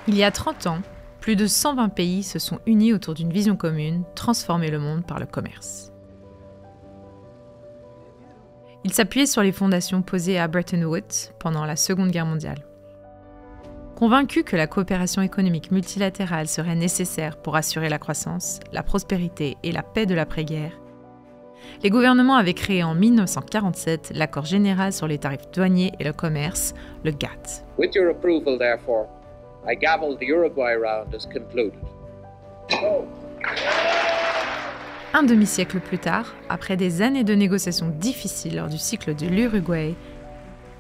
Il y a 30 ans, plus de 120 pays se sont unis autour d'une vision commune, transformer le monde par le commerce. Ils s'appuyaient sur les fondations posées à Bretton Woods pendant la Seconde Guerre mondiale. Convaincus que la coopération économique multilatérale serait nécessaire pour assurer la croissance, la prospérité et la paix de l'après-guerre, les gouvernements avaient créé en 1947 l'accord général sur les tarifs douaniers et le commerce, le GATT. With your approval, therefore, I gavel the Uruguay round as concluded. Un demi-siècle plus tard, après des années de négociations difficiles lors du cycle de l'Uruguay,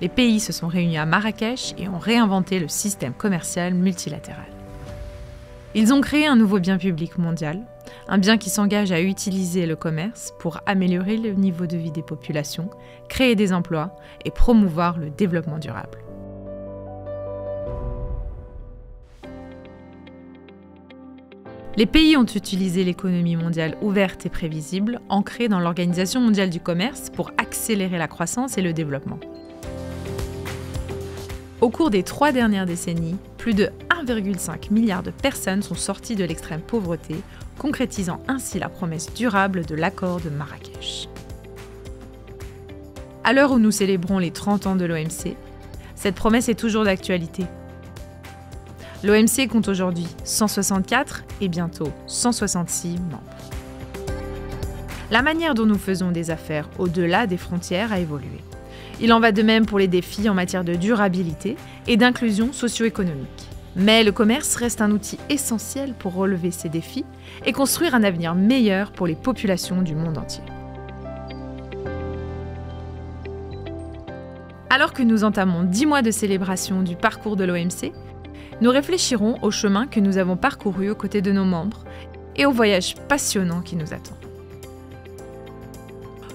les pays se sont réunis à Marrakech et ont réinventé le système commercial multilatéral. Ils ont créé un nouveau bien public mondial, un bien qui s'engage à utiliser le commerce pour améliorer le niveau de vie des populations, créer des emplois et promouvoir le développement durable. Les pays ont utilisé l'économie mondiale ouverte et prévisible, ancrée dans l'Organisation mondiale du commerce, pour accélérer la croissance et le développement. Au cours des 3 dernières décennies, plus de 1,5 milliard de personnes sont sorties de l'extrême pauvreté, concrétisant ainsi la promesse durable de l'accord de Marrakech. À l'heure où nous célébrons les 30 ans de l'OMC, cette promesse est toujours d'actualité. L'OMC compte aujourd'hui 164 et bientôt 166 membres. La manière dont nous faisons des affaires au-delà des frontières a évolué. Il en va de même pour les défis en matière de durabilité et d'inclusion socio-économique. Mais le commerce reste un outil essentiel pour relever ces défis et construire un avenir meilleur pour les populations du monde entier. Alors que nous entamons 10 mois de célébration du parcours de l'OMC, nous réfléchirons au chemin que nous avons parcouru aux côtés de nos membres et au voyage passionnant qui nous attend.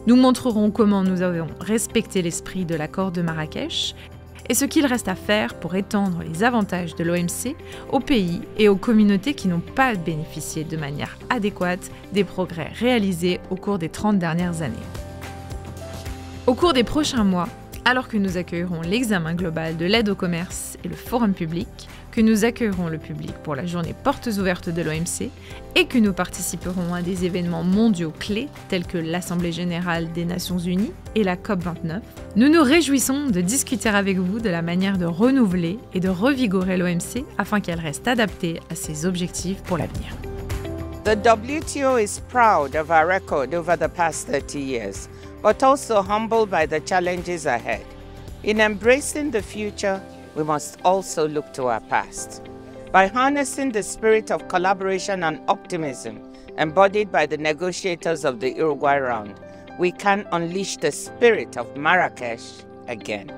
Nous montrerons comment nous avons respecté l'esprit de l'accord de Marrakech et ce qu'il reste à faire pour étendre les avantages de l'OMC aux pays et aux communautés qui n'ont pas bénéficié de manière adéquate des progrès réalisés au cours des 30 dernières années. Au cours des prochains mois, alors que nous accueillerons l'examen global de l'aide au commerce et le forum public, que nous accueillerons le public pour la journée portes ouvertes de l'OMC et que nous participerons à des événements mondiaux clés tels que l'Assemblée générale des Nations Unies et la COP29, nous nous réjouissons de discuter avec vous de la manière de renouveler et de revigorer l'OMC afin qu'elle reste adaptée à ses objectifs pour l'avenir. The WTO is proud of our record over the past 30 years, but also humbled by the challenges ahead. In embracing the future, we must also look to our past. By harnessing the spirit of collaboration and optimism embodied by the negotiators of the Uruguay Round, we can unleash the spirit of Marrakech again.